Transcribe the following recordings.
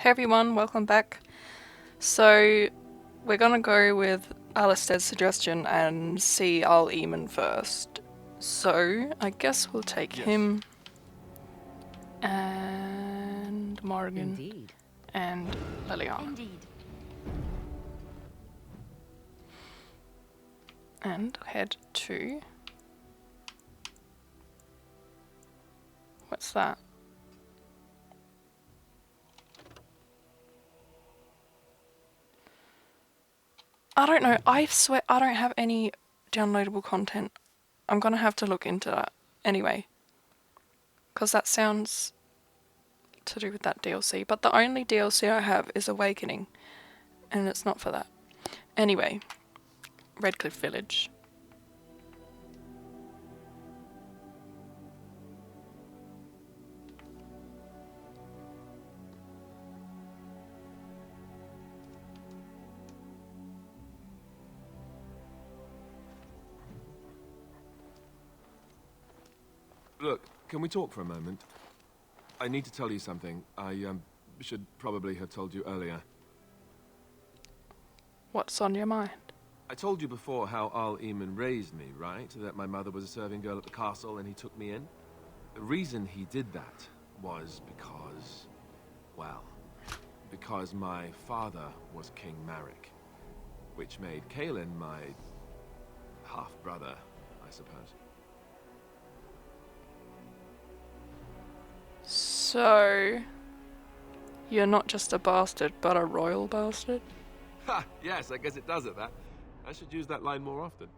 Hey everyone, welcome back. So, we're gonna go with Alistair's suggestion and see Al Eamon first. So, I guess we'll take Yes. him and Morgan Indeed. and Liliana. Indeed. And head to. What's that? I don't know. I swear I don't have any downloadable content. I'm gonna have to look into that anyway. Because that sounds to do with that DLC. But the only DLC I have is Awakening. And it's not for that. Anyway, Redcliffe Village. Look, can we talk for a moment? I need to tell you something. I should probably have told you earlier. What's on your mind? I told you before how Al Eamon raised me, right? That my mother was a serving girl at the castle and he took me in. The reason he did that was because, well, because my father was King Marek, which made Kaelin my half-brother, I suppose. So, you're not just a bastard, but a royal bastard? Ha! Yes, I guess it does it, that. I should use that line more often.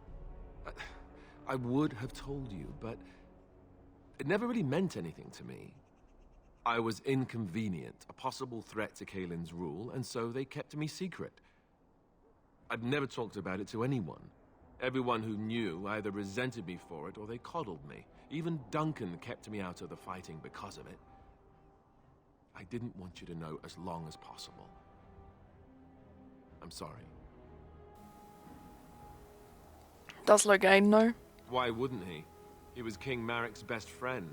I would have told you, but it never really meant anything to me. I was inconvenient, a possible threat to Kaelin's rule, and so they kept me secret. I'd never talked about it to anyone. Everyone who knew either resented me for it or they coddled me. Even Duncan kept me out of the fighting because of it. I didn't want you to know as long as possible. I'm sorry. Does Logain know? Why wouldn't he? He was King Marek's best friend.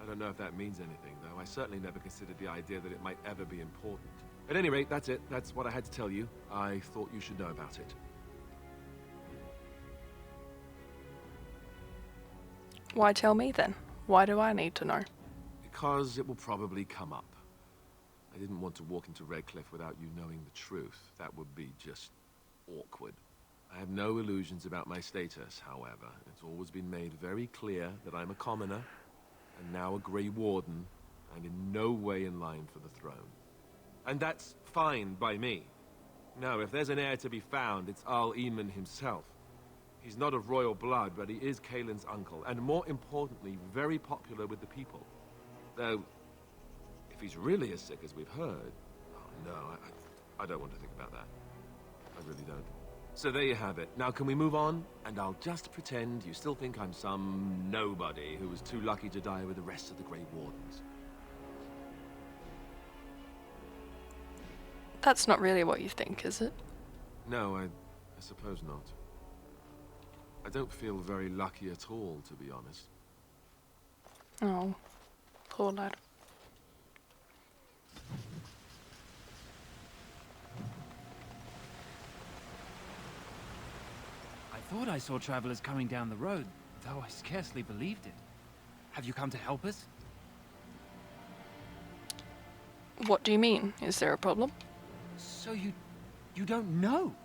I don't know if that means anything, though. I certainly never considered the idea that it might ever be important. At any rate, that's it. That's what I had to tell you. I thought you should know about it. Why tell me then? Why do I need to know? Because it will probably come up. I didn't want to walk into Redcliffe without you knowing the truth. That would be just awkward. I have no illusions about my status, however. It's always been made very clear that I'm a commoner, and now a Grey Warden, and in no way in line for the throne. And that's fine by me. No, if there's an heir to be found, it's Al Eamon himself. He's not of royal blood, but he is Kaelin's uncle, and more importantly, very popular with the people. Though, if he's really as sick as we've heard... Oh, no, I don't want to think about that. I really don't. So there you have it. Now can we move on? And I'll just pretend you still think I'm some nobody who was too lucky to die with the rest of the Grey Wardens. That's not really what you think, is it? No, I suppose not. I don't feel very lucky at all, to be honest. Oh, poor lad. I thought I saw travelers coming down the road, though I scarcely believed it. Have you come to help us? What do you mean? Is there a problem? So you don't know?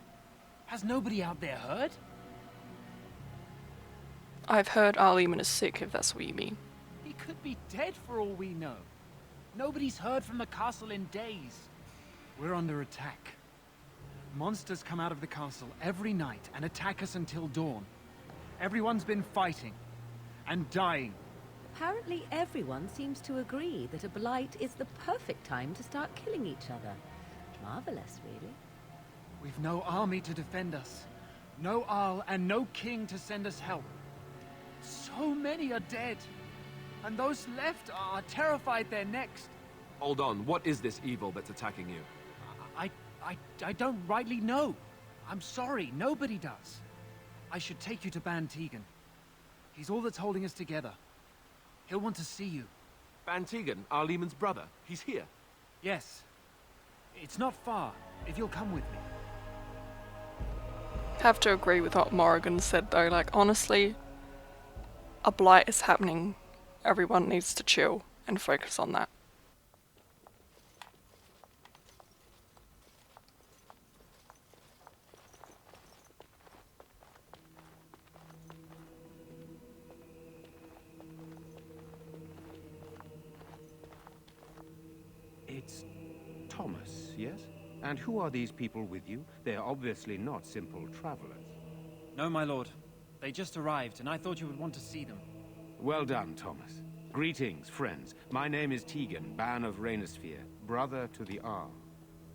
Has nobody out there heard? I've heard Al Eamon is sick, if that's what you mean. He could be dead for all we know. Nobody's heard from the castle in days. We're under attack. Monsters come out of the castle every night and attack us until dawn. Everyone's been fighting and dying. Apparently everyone seems to agree that a blight is the perfect time to start killing each other. Marvelous, really. We've no army to defend us. No Arl and no king to send us help. So many are dead. And those left are terrified they're next. Hold on, what is this evil that's attacking you? I don't rightly know. I'm sorry, nobody does. I should take you to Ban Tegan. He's all that's holding us together. He'll want to see you. Van Tegan, Al Eamon's brother. He's here. Yes, It's not far, if you'll come with me. Have to agree with what Morrigan said though, like honestly, a blight is happening. Everyone needs to chill and focus on that. It's Thomas, yes? And who are these people with you? They're obviously not simple travelers. No, my lord. They just arrived, and I thought you would want to see them. Well done, Thomas. Greetings, friends. My name is Tegan, Ban of Rainersphere, brother to the Arm.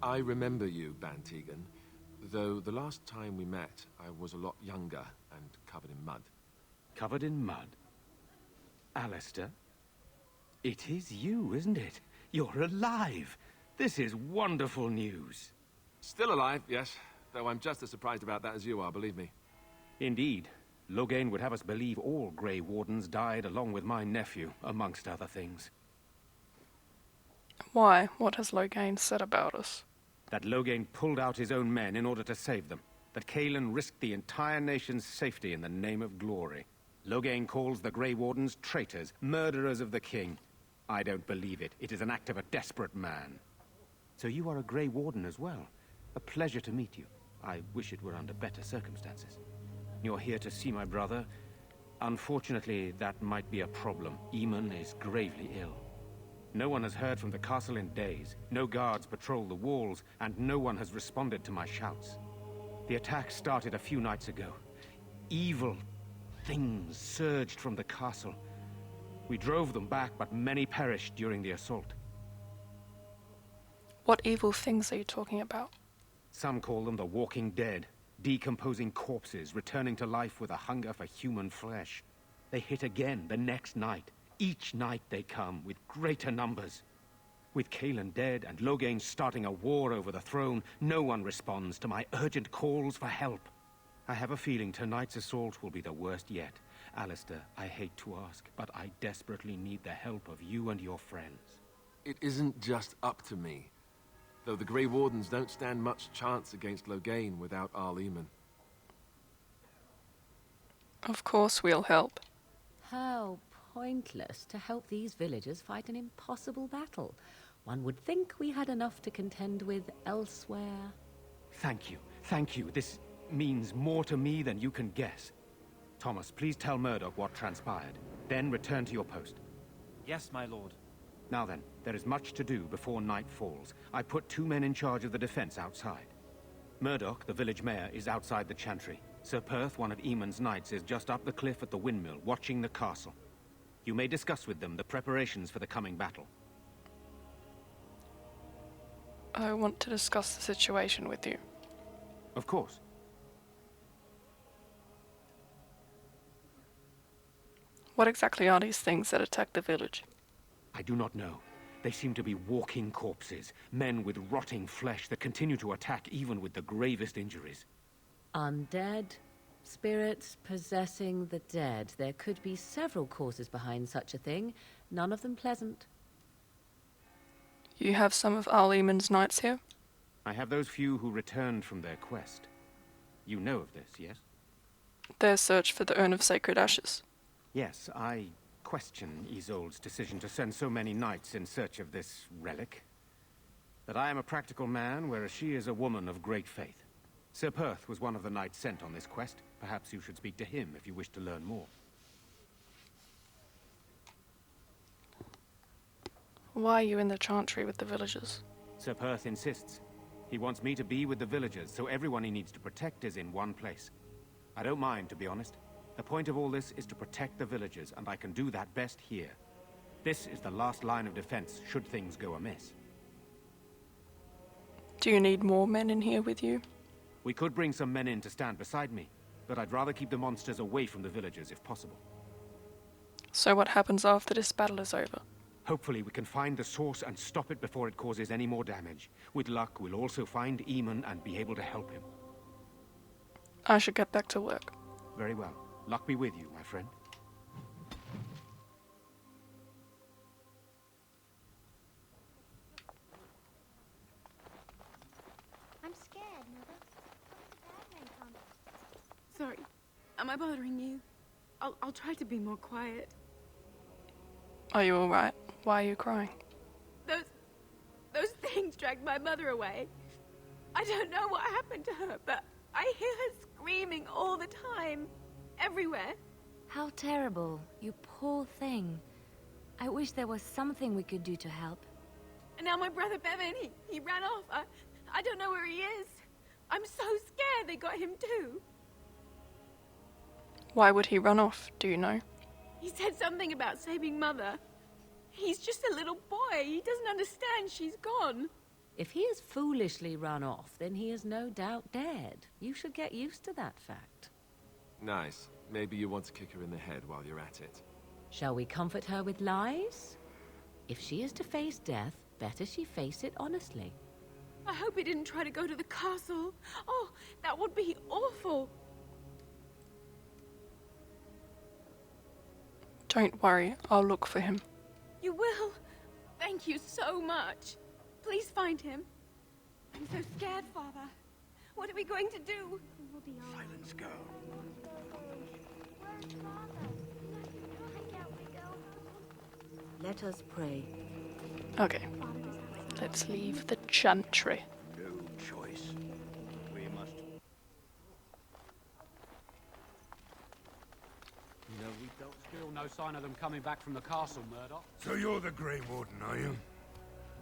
I remember you, Ban Tegan, though the last time we met, I was a lot younger and covered in mud. Covered in mud? Alistair? It is you, isn't it? You're alive! This is wonderful news. Still alive, yes, though I'm just as surprised about that as you are, believe me. Indeed. Loghain would have us believe all Grey Wardens died along with my nephew, amongst other things. Why? What has Loghain said about us? That Loghain pulled out his own men in order to save them. That Cailan risked the entire nation's safety in the name of glory. Loghain calls the Grey Wardens traitors, murderers of the king. I don't believe it. It is an act of a desperate man. So you are a Grey Warden as well. A pleasure to meet you. I wish it were under better circumstances. You're here to see my brother. Unfortunately, that might be a problem. Eamon is gravely ill. No one has heard from the castle in days. No guards patrol the walls, and no one has responded to my shouts. The attack started a few nights ago. Evil things surged from the castle. We drove them back, but many perished during the assault. What evil things are you talking about? Some call them the Walking Dead. Decomposing corpses, returning to life with a hunger for human flesh. They hit again the next night. Each night they come, with greater numbers. With Cailan dead and Loghain starting a war over the throne, no one responds to my urgent calls for help. I have a feeling tonight's assault will be the worst yet. Alistair, I hate to ask, but I desperately need the help of you and your friends. It isn't just up to me. Though the Grey Wardens don't stand much chance against Loghain without Arl Eamon. Of course we'll help. How pointless to help these villagers fight an impossible battle. One would think we had enough to contend with elsewhere. Thank you. Thank you. This means more to me than you can guess. Thomas, please tell Murdoch what transpired. Then return to your post. Yes, my lord. Now then, there is much to do before night falls. I put 2 men in charge of the defense outside. Murdoch, the village mayor, is outside the chantry. Sir Perth, one of Eamon's knights, is just up the cliff at the windmill, watching the castle. You may discuss with them the preparations for the coming battle. I want to discuss the situation with you. Of course. What exactly are these things that attack the village? I do not know. They seem to be walking corpses, men with rotting flesh that continue to attack even with the gravest injuries. Undead, spirits possessing the dead. There could be several causes behind such a thing, none of them pleasant. You have some of Arl Eamon's knights here? I have those few who returned from their quest. You know of this, yes? Their search for the Urn of Sacred Ashes. Yes, I question Isolde's decision to send so many knights in search of this relic. But I am a practical man, whereas she is a woman of great faith. Sir Perth was one of the knights sent on this quest. Perhaps you should speak to him if you wish to learn more. Why are you in the chantry with the villagers? Sir Perth insists. He wants me to be with the villagers, so everyone he needs to protect is in one place. I don't mind, to be honest. The point of all this is to protect the villagers, and I can do that best here. This is the last line of defense, should things go amiss. Do you need more men in here with you? We could bring some men in to stand beside me, but I'd rather keep the monsters away from the villagers if possible. So what happens after this battle is over? Hopefully we can find the source and stop it before it causes any more damage. With luck, we'll also find Eamon and be able to help him. I should get back to work. Very well. Luck be with you, my friend. Sorry. Am I bothering you? I'll try to be more quiet. Are you alright? Why are you crying? Those things dragged my mother away. I don't know what happened to her, but I hear her screaming all the time. Everywhere. How terrible. You poor thing. I wish there was something we could do to help. And now my brother Bevan, he ran off. I don't know where he is. I'm so scared they got him too. Why would he run off, do you know? He said something about saving Mother. He's just a little boy. He doesn't understand she's gone. If he has foolishly run off, then he is no doubt dead. You should get used to that fact. Nice. Maybe you want to kick her in the head while you're at it. Shall we comfort her with lies? If she is to face death, better she face it honestly. I hope he didn't try to go to the castle. Oh, that would be awful. Don't worry, I'll look for him. You will? Thank you so much. Please find him. I'm so scared, Father. What are we going to do? Silence, girl. Let us pray. Okay. Let's leave the chantry. No choice. We must. No, we don't. Still no sign of them coming back from the castle, Murdoch. So you're the Grey Warden, are you?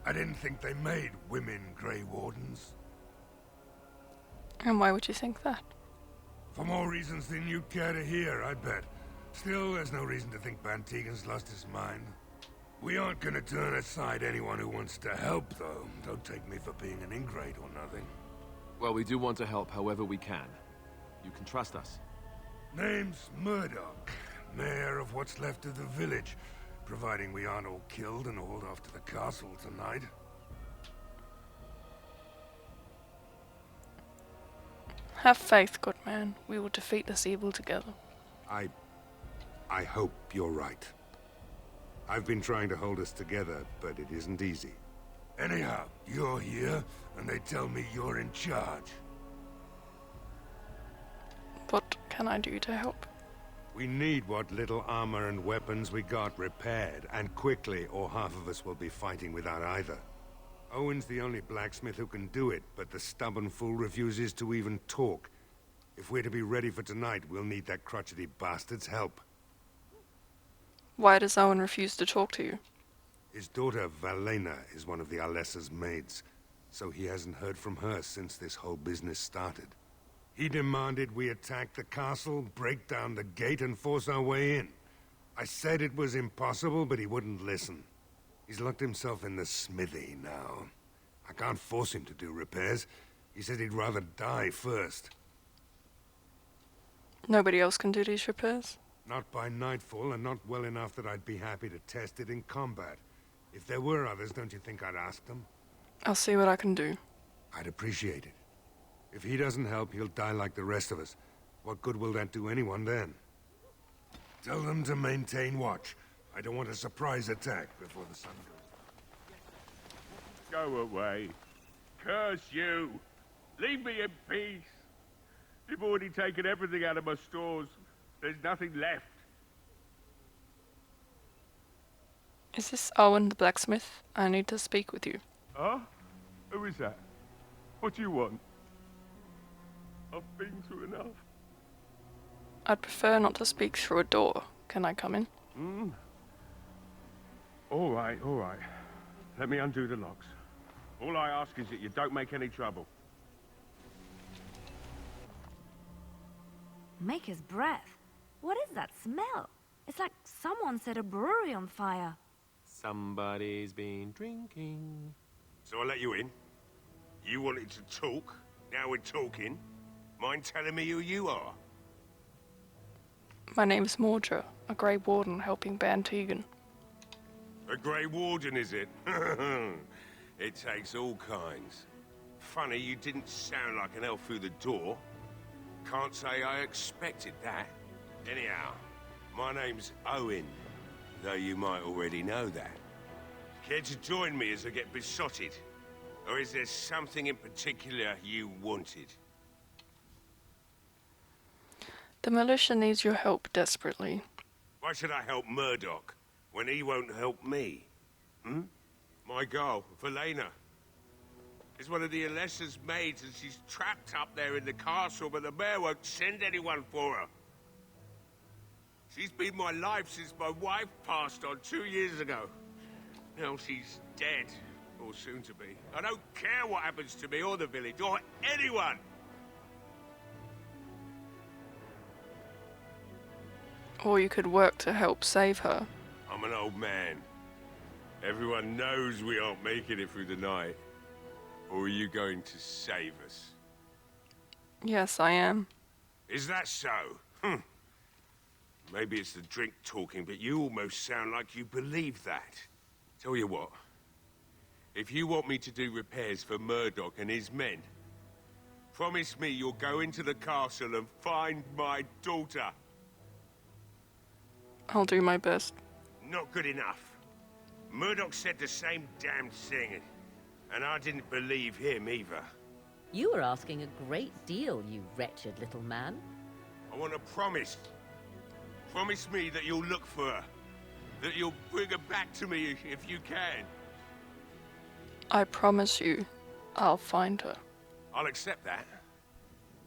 I didn't think they made women Grey Wardens. And why would you think that? For more reasons than you'd care to hear, I bet. Still, there's no reason to think Van Tegan's lost his mind. We aren't gonna turn aside anyone who wants to help, though. Don't take me for being an ingrate or nothing. Well, we do want to help however we can. You can trust us. Name's Murdoch, mayor of what's left of the village, providing we aren't all killed and hauled off to the castle tonight. Have faith, good man. We will defeat this evil together. I hope you're right. I've been trying to hold us together, but it isn't easy. Anyhow, you're here, and they tell me you're in charge. What can I do to help? We need what little armor and weapons we got repaired, and quickly, or half of us will be fighting without either. Owen's the only blacksmith who can do it, but the stubborn fool refuses to even talk. If we're to be ready for tonight, we'll need that crotchety bastard's help. Why does Owen refuse to talk to you? His daughter, Valena, is one of the Alessa's maids, so he hasn't heard from her since this whole business started. He demanded we attack the castle, break down the gate, and force our way in. I said it was impossible, but he wouldn't listen. He's locked himself in the smithy now. I can't force him to do repairs. He said he'd rather die first. Nobody else can do these repairs? Not by nightfall, and not well enough that I'd be happy to test it in combat. If there were others, don't you think I'd ask them? I'll see what I can do. I'd appreciate it. If he doesn't help, he'll die like the rest of us. What good will that do anyone then? Tell them to maintain watch. I don't want a surprise attack before the sun goes. Go away. Curse you. Leave me in peace. You've already taken everything out of my stores. There's nothing left. Is this Owen the blacksmith? I need to speak with you. Huh? Who is that? What do you want? I've been through enough. I'd prefer not to speak through a door. Can I come in? All right. Let me undo the locks. All I ask is that you don't make any trouble. Maker's breath. What is that smell? It's like someone set a brewery on fire. Somebody's been drinking. So I let you in. You wanted to talk. Now we're talking. Mind telling me who you are? My name's Mordra, a Grey Warden helping Van Tegan. A Grey Warden, is it? It takes all kinds. Funny you didn't sound like an elf through the door. Can't say I expected that. Anyhow, my name's Owen, though you might already know that. Care to join me as I get besotted? Or is there something in particular you wanted? The militia needs your help desperately. Why should I help Murdoch when he won't help me? My girl, Valena, is one of the Alessa's maids, and she's trapped up there in the castle, but the mayor won't send anyone for her. She's been my life since my wife passed on 2 years ago. Now she's dead, or soon to be. I don't care what happens to me or the village, or anyone! Or you could work to help save her. I'm an old man. Everyone knows we aren't making it through the night. Or are you going to save us? Yes, I am. Is that so? Maybe it's the drink talking, but you almost sound like you believe that. Tell you what. If you want me to do repairs for Murdoch and his men, promise me you'll go into the castle and find my daughter. I'll do my best. Not good enough. Murdoch said the same damn thing, and I didn't believe him either. You were asking a great deal, you wretched little man. I want a promise. Promise me that you'll look for her. That you'll bring her back to me if you can. I promise you, I'll find her. I'll accept that.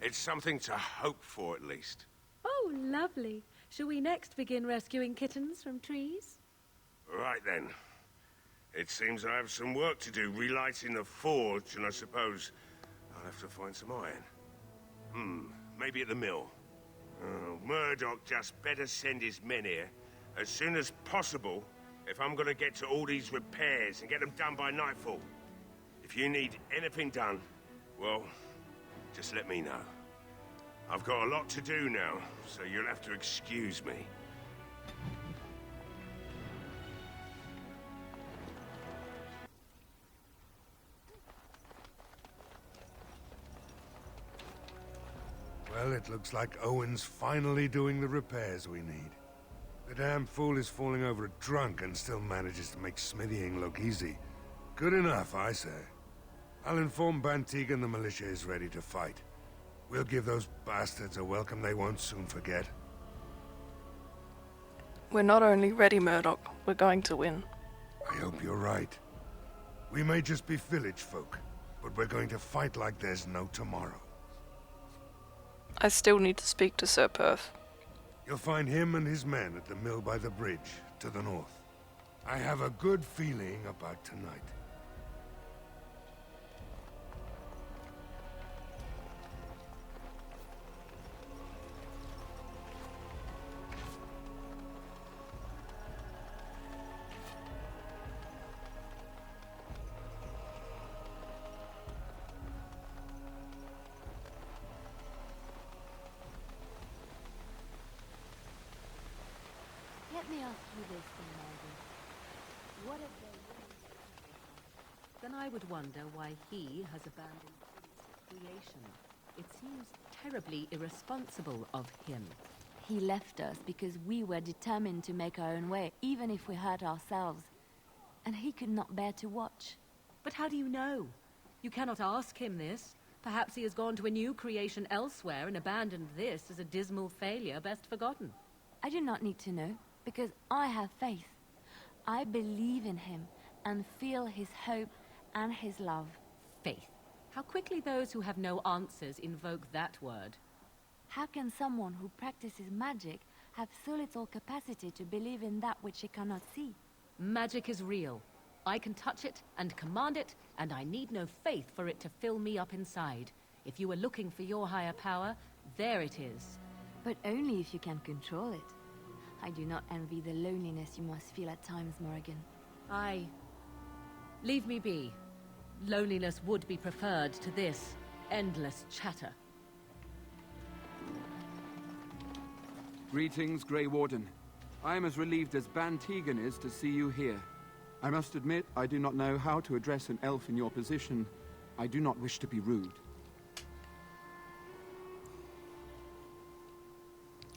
It's something to hope for, at least. Oh, lovely. Shall we next begin rescuing kittens from trees? Right then. It seems I have some work to do relighting the forge, and I suppose I'll have to find some iron. Maybe at the mill. Murdoch just better send his men here as soon as possible if I'm gonna get to all these repairs and get them done by nightfall. If you need anything done, well, just let me know. I've got a lot to do now, so you'll have to excuse me. Well, it looks like Owen's finally doing the repairs we need. The damn fool is falling over drunk and still manages to make smithying look easy. Good enough, I say. I'll inform Bantigan the militia is ready to fight. We'll give those bastards a welcome they won't soon forget. We're not only ready, Murdoch, we're going to win. I hope you're right. We may just be village folk, but we're going to fight like there's no tomorrow. I still need to speak to Sir Perth. You'll find him and his men at the mill by the bridge, to the north. I have a good feeling about tonight. Let me ask you this, Margaret. What if they Then I would wonder why he has abandoned creation. It seems terribly irresponsible of him. He left us because we were determined to make our own way, even if we hurt ourselves. And he could not bear to watch. But how do you know? You cannot ask him this. Perhaps he has gone to a new creation elsewhere and abandoned this as a dismal failure best forgotten. I do not need to know, because I have faith. I believe in him and feel his hope and his love. Faith. How quickly those who have no answers invoke that word. How can someone who practices magic have so little capacity to believe in that which he cannot see? Magic is real. I can touch it and command it, and I need no faith for it to fill me up inside. If you were looking for your higher power, there it is. But only if you can control it. I do not envy the loneliness you must feel at times, Morrigan. Leave me be. Loneliness would be preferred to this endless chatter. Greetings, Grey Warden. I am as relieved as Bantigan is to see you here. I must admit, I do not know how to address an elf in your position. I do not wish to be rude.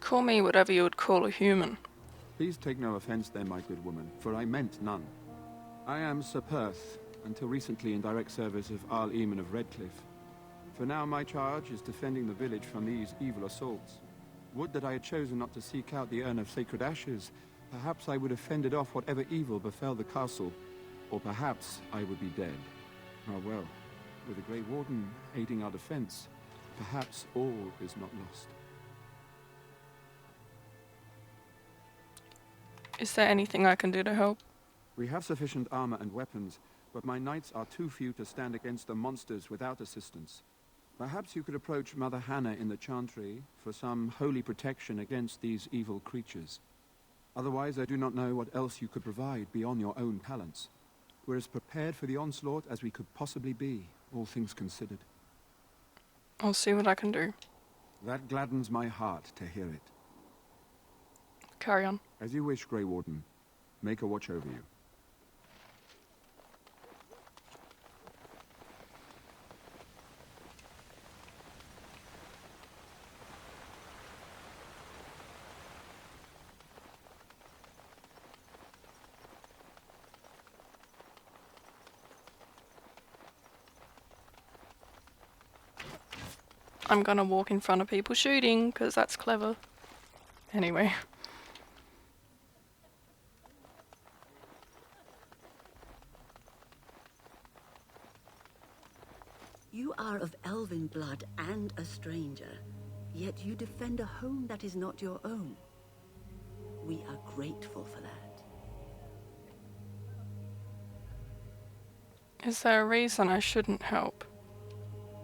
Call me whatever you would call a human. Please take no offense then, my good woman, for I meant none. I am Sir Perth, until recently in direct service of Arl Eamon of Redcliffe. For now my charge is defending the village from these evil assaults. Would that I had chosen not to seek out the urn of sacred ashes. Perhaps I would have fended off whatever evil befell the castle. Or perhaps I would be dead. Ah well, with the Grey Warden aiding our defense, perhaps all is not lost. Is there anything I can do to help? We have sufficient armor and weapons, but my knights are too few to stand against the monsters without assistance. Perhaps you could approach Mother Hannah in the Chantry for some holy protection against these evil creatures. Otherwise, I do not know what else you could provide beyond your own talents. We're as prepared for the onslaught as we could possibly be, all things considered. I'll see what I can do. That gladdens my heart to hear it. Carry on. As you wish, Grey Warden. Make a watch over you. I'm gonna walk in front of people shooting, because that's clever. Anyway. You are of elven blood and a stranger, yet you defend a home that is not your own. We are grateful for that. Is there a reason I shouldn't help?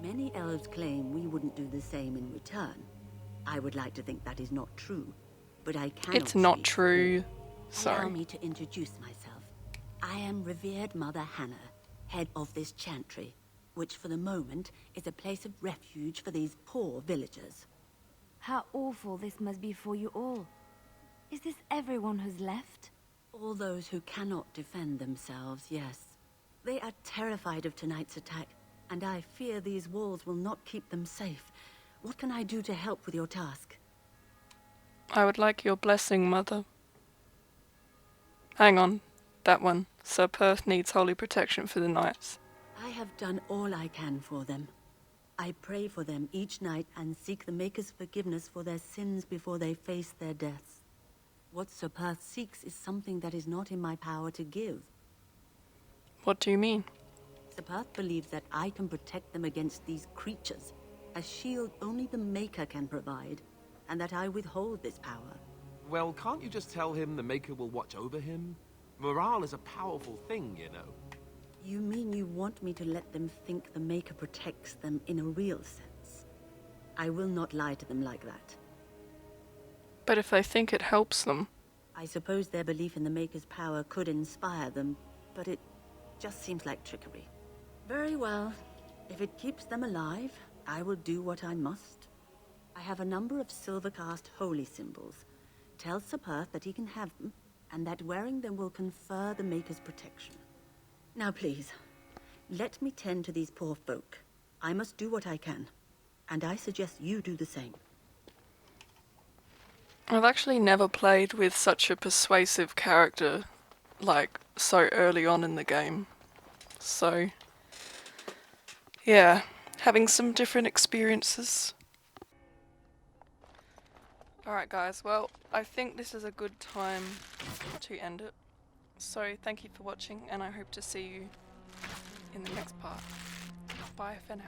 Many elves claim we wouldn't do the same in return. I would like to think that is not true, but I cannot. It's not speak true. for all. Sorry. Allow me to introduce myself. I am revered Mother Hannah, head of this chantry, which for the moment is a place of refuge for these poor villagers. How awful this must be for you all. Is this everyone who's left? All those who cannot defend themselves, yes. They are terrified of tonight's attack, and I fear these walls will not keep them safe. What can I do to help with your task? I would like your blessing, Mother. Hang on. That one. Sir Perth needs holy protection for the knights. I have done all I can for them. I pray for them each night and seek the Maker's forgiveness for their sins before they face their deaths. What Sir Perth seeks is something that is not in my power to give. What do you mean? Sir Perth believes that I can protect them against these creatures, a shield only the Maker can provide, and that I withhold this power. Well, can't you just tell him the Maker will watch over him? Morale is a powerful thing, you know. You mean you want me to let them think the Maker protects them in a real sense? I will not lie to them like that. But if they think it helps them... I suppose their belief in the Maker's power could inspire them, but it just seems like trickery. Very well. If it keeps them alive, I will do what I must. I have a number of silver-cast holy symbols. Tell Sir Perth that he can have them, and that wearing them will confer the Maker's protection. Now please, let me tend to these poor folk. I must do what I can, and I suggest you do the same. I've actually never played with such a persuasive character, like, so early on in the game. So, yeah, having some different experiences. Alright guys, well, I think this is a good time to end it. So, thank you for watching, and I hope to see you in the next part. Bye for now.